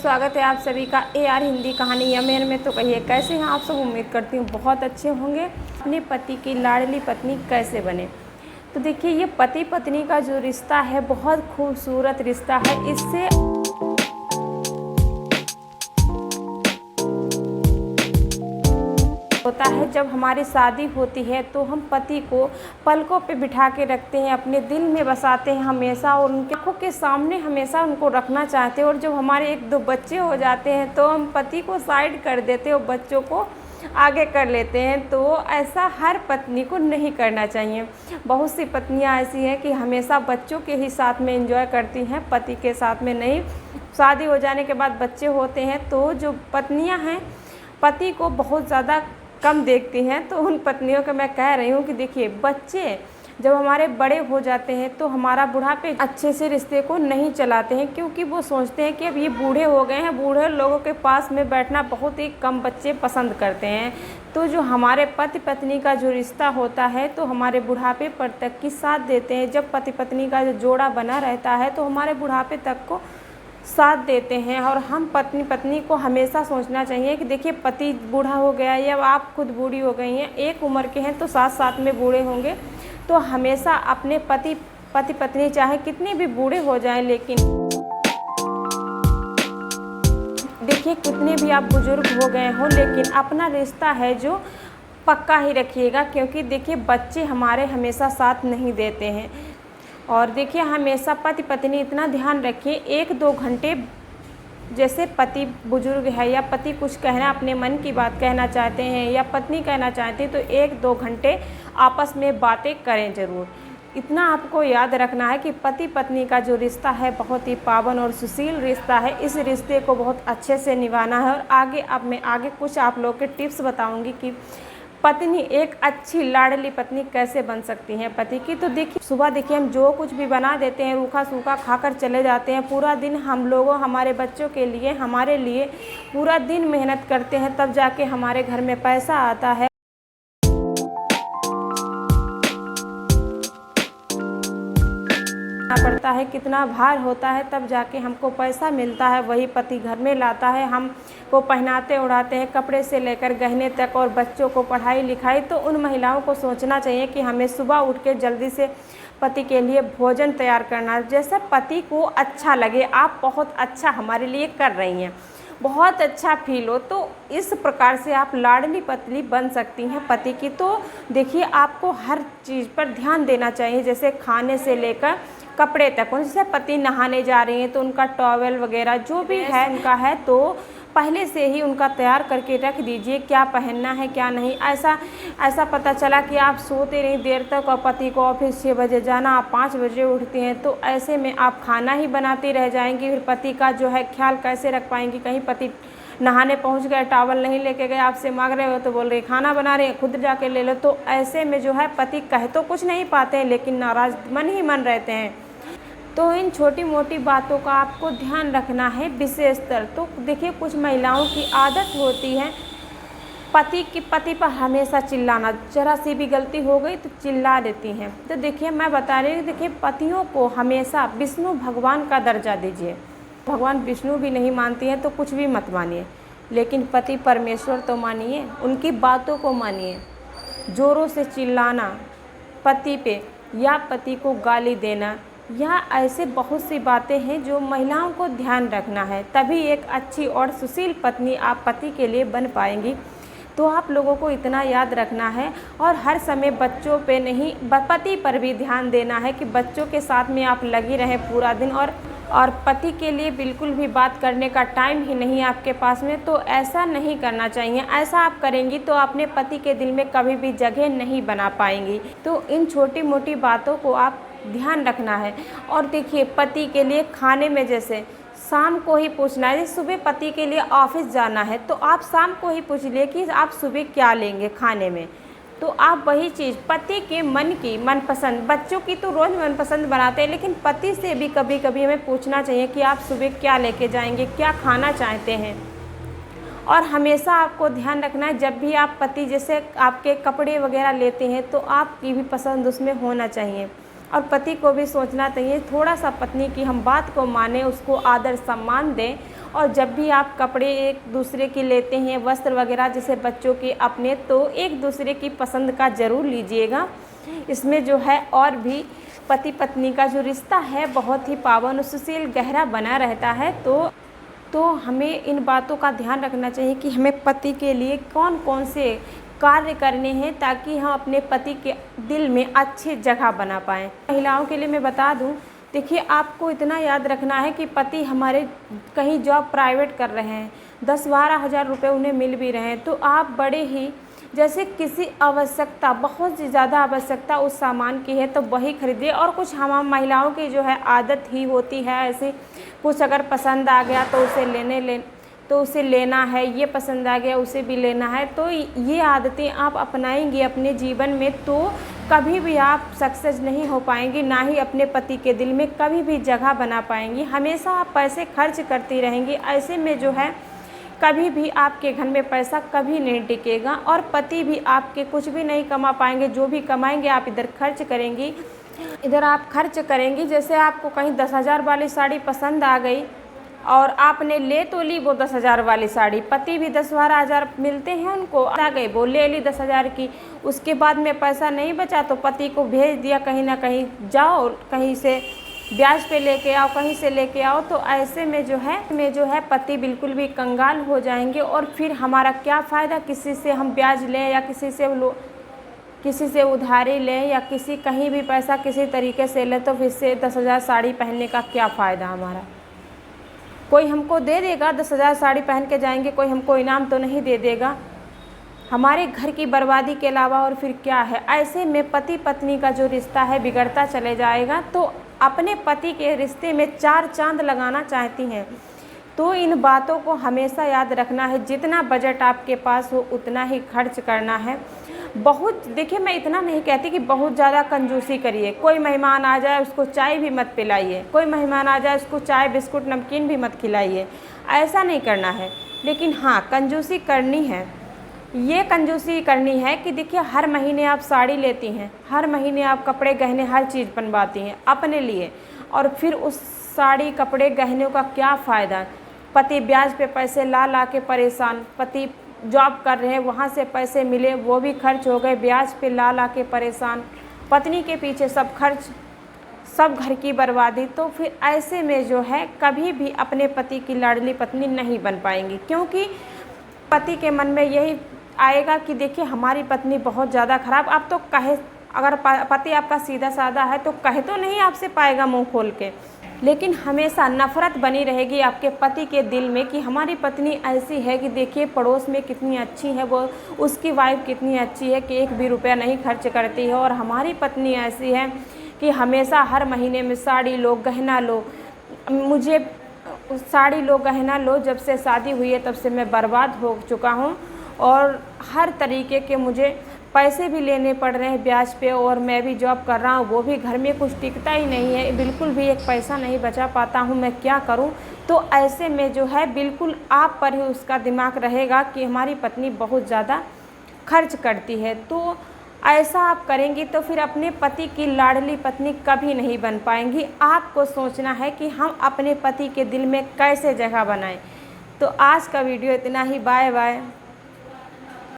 स्वागत है आप सभी का AR हिंदी कहानी यमेन में। तो कहिए कैसे हैं आप सब। उम्मीद करती हूँ बहुत अच्छे होंगे। अपने पति की लाडली पत्नी कैसे बने। तो देखिए ये पति पत्नी का जो रिश्ता है बहुत खूबसूरत रिश्ता है। इससे होता है जब हमारी शादी होती है तो हम पति को पलकों पे बिठा के रखते हैं, अपने दिल में बसाते हैं हमेशा और उनकी आँखों के सामने हमेशा उनको रखना चाहते हैं। और जब हमारे एक दो बच्चे हो जाते हैं तो हम पति को साइड कर देते हैं और बच्चों को आगे कर लेते हैं। तो ऐसा हर पत्नी को नहीं करना चाहिए। बहुत सी पत्नियां ऐसी हैं कि हमेशा बच्चों के ही साथ में एंजॉय करती हैं, पति के साथ में नहीं। शादी हो जाने के बाद बच्चे होते हैं तो जो पत्नियां हैं पति को बहुत ज़्यादा कम देखती हैं। तो उन पत्नियों को मैं कह रही हूँ कि देखिए बच्चे जब हमारे बड़े हो जाते हैं तो हमारा बुढ़ापे अच्छे से रिश्ते को नहीं चलाते हैं, क्योंकि वो सोचते हैं कि अब ये बूढ़े हो गए हैं, बूढ़े लोगों के पास में बैठना बहुत ही कम बच्चे पसंद करते हैं। तो जो हमारे पति पत्नी का जो रिश्ता होता है तो हमारे बुढ़ापे पर तक की साथ देते हैं। जब पति पत्नी का जो जोड़ा बना रहता है तो हमारे बुढ़ापे तक को साथ देते हैं। और हम पत्नी पत्नी को हमेशा सोचना चाहिए कि देखिए पति बूढ़ा हो गया या आप खुद बूढ़ी हो गई हैं, एक उम्र के हैं तो साथ साथ में बूढ़े होंगे। तो हमेशा अपने पति पत्नी चाहे कितने भी बूढ़े हो जाएं, लेकिन देखिए कितने भी आप बुजुर्ग हो गए हो लेकिन अपना रिश्ता है जो पक्का ही रखिएगा, क्योंकि देखिए बच्चे हमारे हमेशा साथ नहीं देते हैं। और देखिए हमेशा पति पत्नी इतना ध्यान रखिए, 1-2 घंटे जैसे पति बुजुर्ग है या पति कुछ कहना अपने मन की बात कहना चाहते हैं या पत्नी कहना चाहती है तो 1-2 घंटे आपस में बातें करें ज़रूर। इतना आपको याद रखना है कि पति पत्नी का जो रिश्ता है बहुत ही पावन और सुशील रिश्ता है। इस रिश्ते को बहुत अच्छे से निभाना है। और अब मैं कुछ आप लोग के टिप्स बताऊँगी कि पत्नी एक अच्छी लाडली पत्नी कैसे बन सकती हैं पति की। तो देखिए सुबह देखिए हम जो कुछ भी बना देते हैं रूखा सूखा खाकर चले जाते हैं। पूरा दिन हम लोगों हमारे बच्चों के लिए हमारे लिए पूरा दिन मेहनत करते हैं, तब जाके हमारे घर में पैसा आता है। पड़ता है कितना भार होता है तब जाके हमको पैसा मिलता है, वही पति घर में लाता है, हमको पहनाते उड़ाते हैं, कपड़े से लेकर गहने तक और बच्चों को पढ़ाई लिखाई। तो उन महिलाओं को सोचना चाहिए कि हमें सुबह उठ के जल्दी से पति के लिए भोजन तैयार करना, जैसे पति को अच्छा लगे आप बहुत अच्छा हमारे लिए कर रही हैं, बहुत अच्छा फील हो। तो इस प्रकार से आप लाडली पत्नी बन सकती हैं पति की। तो देखिए आपको हर चीज़ पर ध्यान देना चाहिए, जैसे खाने से लेकर कपड़े तक। जैसे पति नहाने जा रही हैं तो उनका टॉवेल वगैरह जो भी है उनका है तो पहले से ही उनका तैयार करके रख दीजिए, क्या पहनना है क्या नहीं। ऐसा पता चला कि आप सोते रही देर तक और पति को ऑफिस 6 बजे जाना, आप 5 बजे उठती हैं, तो ऐसे में आप खाना ही बनाती रह जाएंगी। फिर पति का जो है ख्याल कैसे रख पाएंगी। कहीं पति नहाने पहुंच गए, टॉवल नहीं लेके गए, आपसे मांग रहे हो तो बोल रहे खाना बना रहे हैं, खुद जाके ले लो। तो ऐसे में जो है पति कह तो कुछ नहीं पाते हैं लेकिन नाराज़ मन ही मन रहते हैं। तो इन छोटी मोटी बातों का आपको ध्यान रखना है विशेषतर। तो देखिए कुछ महिलाओं की आदत होती है पति पर हमेशा चिल्लाना, जरा सी भी गलती हो गई तो चिल्ला देती हैं। तो देखिए मैं बता रही हूँ, देखिए पतियों को हमेशा विष्णु भगवान का दर्जा दीजिए। भगवान विष्णु भी नहीं मानती हैं तो कुछ भी मत मानिए, लेकिन पति परमेश्वर तो मानिए, उनकी बातों को मानिए। ज़ोरों से चिल्लाना पति पे या पति को गाली देना या ऐसे बहुत सी बातें हैं जो महिलाओं को ध्यान रखना है, तभी एक अच्छी और सुशील पत्नी आप पति के लिए बन पाएंगी। तो आप लोगों को इतना याद रखना है और हर समय बच्चों पे नहीं पति पर भी ध्यान देना है कि बच्चों के साथ में आप लगी रहें पूरा दिन। और पति के लिए बिल्कुल भी बात करने का टाइम ही नहीं आपके पास में, तो ऐसा नहीं करना चाहिए। ऐसा आप करेंगी तो अपने पति के दिल में कभी भी जगह नहीं बना पाएंगी। तो इन छोटी मोटी बातों को आप ध्यान रखना है। और देखिए पति के लिए खाने में जैसे शाम को ही पूछना है, सुबह पति के लिए ऑफिस जाना है तो आप शाम को ही पूछ लिए कि आप सुबह क्या लेंगे खाने में। तो आप वही चीज़ पति के मन की मनपसंद, बच्चों की तो रोज़ मनपसंद बनाते हैं, लेकिन पति से भी कभी कभी हमें पूछना चाहिए कि आप सुबह क्या लेके जाएंगे, क्या खाना चाहते हैं। और हमेशा आपको ध्यान रखना है जब भी आप पति जैसे आपके कपड़े वगैरह लेते हैं तो आपकी भी पसंद उसमें होना चाहिए। और पति को भी सोचना चाहिए थोड़ा सा पत्नी की हम बात को माने, उसको आदर सम्मान दें और जब भी आप कपड़े एक दूसरे की लेते हैं, वस्त्र वगैरह जैसे बच्चों के अपने, तो एक दूसरे की पसंद का ज़रूर लीजिएगा। इसमें जो है और भी पति पत्नी का जो रिश्ता है बहुत ही पावन और सुशील गहरा बना रहता है। तो हमें इन बातों का ध्यान रखना चाहिए कि हमें पति के लिए कौन कौन से कार्य करने हैं ताकि हम अपने पति के दिल में अच्छी जगह बना पाएँ। महिलाओं के लिए मैं बता दूं, देखिए आपको इतना याद रखना है कि पति हमारे कहीं जॉब प्राइवेट कर रहे हैं, 10-12 हज़ार रुपये उन्हें मिल भी रहे हैं, तो आप बड़े ही जैसे किसी आवश्यकता, बहुत ज़्यादा आवश्यकता उस सामान की है तो वही खरीदिए। और कुछ हम महिलाओं की जो है आदत ही होती है ऐसे, कुछ अगर पसंद आ गया तो उसे लेना है, ये पसंद आ गया उसे भी लेना है। तो ये आदतें आप अपनाएंगी अपने जीवन में तो कभी भी आप सक्सेस नहीं हो पाएंगी, ना ही अपने पति के दिल में कभी भी जगह बना पाएंगी। हमेशा आप पैसे खर्च करती रहेंगी, ऐसे में जो है कभी भी आपके घर में पैसा कभी नहीं टिकेगा और पति भी आपके कुछ भी नहीं कमा पाएंगे। जो भी कमाएंगे आप इधर खर्च करेंगी, इधर आप खर्च करेंगी। जैसे आपको कहीं 10,000 वाली साड़ी पसंद आ गई और आपने ले तो ली वो 10,000 वाली साड़ी, पति भी 10-12 हज़ार मिलते हैं उनको, आ गए वो ले ली 10,000 की, उसके बाद में पैसा नहीं बचा तो पति को भेज दिया कहीं ना कहीं, जाओ कहीं से ब्याज पे लेके आओ, कहीं से लेके आओ। तो ऐसे में जो है पति बिल्कुल भी कंगाल हो जाएंगे और फिर हमारा क्या फ़ायदा, किसी से हम ब्याज लें या किसी से उधारी लें या कहीं भी पैसा किसी तरीके से लें तो फिर से 10,000 साड़ी पहनने का क्या फ़ायदा हमारा। कोई हमको दे देगा, 10,000 साड़ी पहन के जाएंगे, कोई हमको इनाम तो नहीं दे देगा, हमारे घर की बर्बादी के अलावा और फिर क्या है। ऐसे में पति पत्नी का जो रिश्ता है बिगड़ता चले जाएगा। तो अपने पति के रिश्ते में 4 चांद लगाना चाहती हैं तो इन बातों को हमेशा याद रखना है। जितना बजट आपके पास हो उतना ही खर्च करना है। देखिए मैं इतना नहीं कहती कि बहुत ज़्यादा कंजूसी करिए, कोई मेहमान आ जाए उसको चाय भी मत पिलाइए, कोई मेहमान आ जाए उसको चाय बिस्कुट नमकीन भी मत खिलाइए, ऐसा नहीं करना है। लेकिन हाँ, कंजूसी करनी है। ये कंजूसी करनी है कि देखिए हर महीने आप साड़ी लेती हैं, हर महीने आप कपड़े गहने हर चीज़ बनवाती हैं अपने लिए, और फिर उस साड़ी कपड़े गहनों का क्या फ़ायदा। पति ब्याज पे पैसे ला के परेशान, पति जॉब कर रहे हैं वहाँ से पैसे मिले वो भी खर्च हो गए, ब्याज पे ला के परेशान, पत्नी के पीछे सब खर्च, सब घर की बर्बादी। तो फिर ऐसे में जो है कभी भी अपने पति की लाडली पत्नी नहीं बन पाएंगी, क्योंकि पति के मन में यही आएगा कि देखिए हमारी पत्नी बहुत ज़्यादा ख़राब। आप तो कहे, अगर पति आपका सीधा साधा है तो कहे तो नहीं आपसे पाएगा मुंह खोल के, लेकिन हमेशा नफ़रत बनी रहेगी आपके पति के दिल में कि हमारी पत्नी ऐसी है कि देखिए पड़ोस में कितनी अच्छी है, वो उसकी वाइफ कितनी अच्छी है कि एक भी रुपया नहीं खर्च करती है, और हमारी पत्नी ऐसी है कि हमेशा हर महीने में साड़ी लो, गहना लो, मुझे साड़ी लो, गहना लो, जब से शादी हुई है तब से मैं बर्बाद हो चुका हूँ और हर तरीके के मुझे पैसे भी लेने पड़ रहे हैं ब्याज पे, और मैं भी जॉब कर रहा हूँ, वो भी घर में कुछ टिकता ही नहीं है, बिल्कुल भी एक पैसा नहीं बचा पाता हूँ, मैं क्या करूँ। तो ऐसे में जो है बिल्कुल आप पर ही उसका दिमाग रहेगा कि हमारी पत्नी बहुत ज़्यादा खर्च करती है। तो ऐसा आप करेंगी तो फिर अपने पति की लाडली पत्नी कभी नहीं बन पाएंगी। आपको सोचना है कि हम अपने पति के दिल में कैसे जगह बनाएं। तो आज का वीडियो इतना ही, बाय बाय।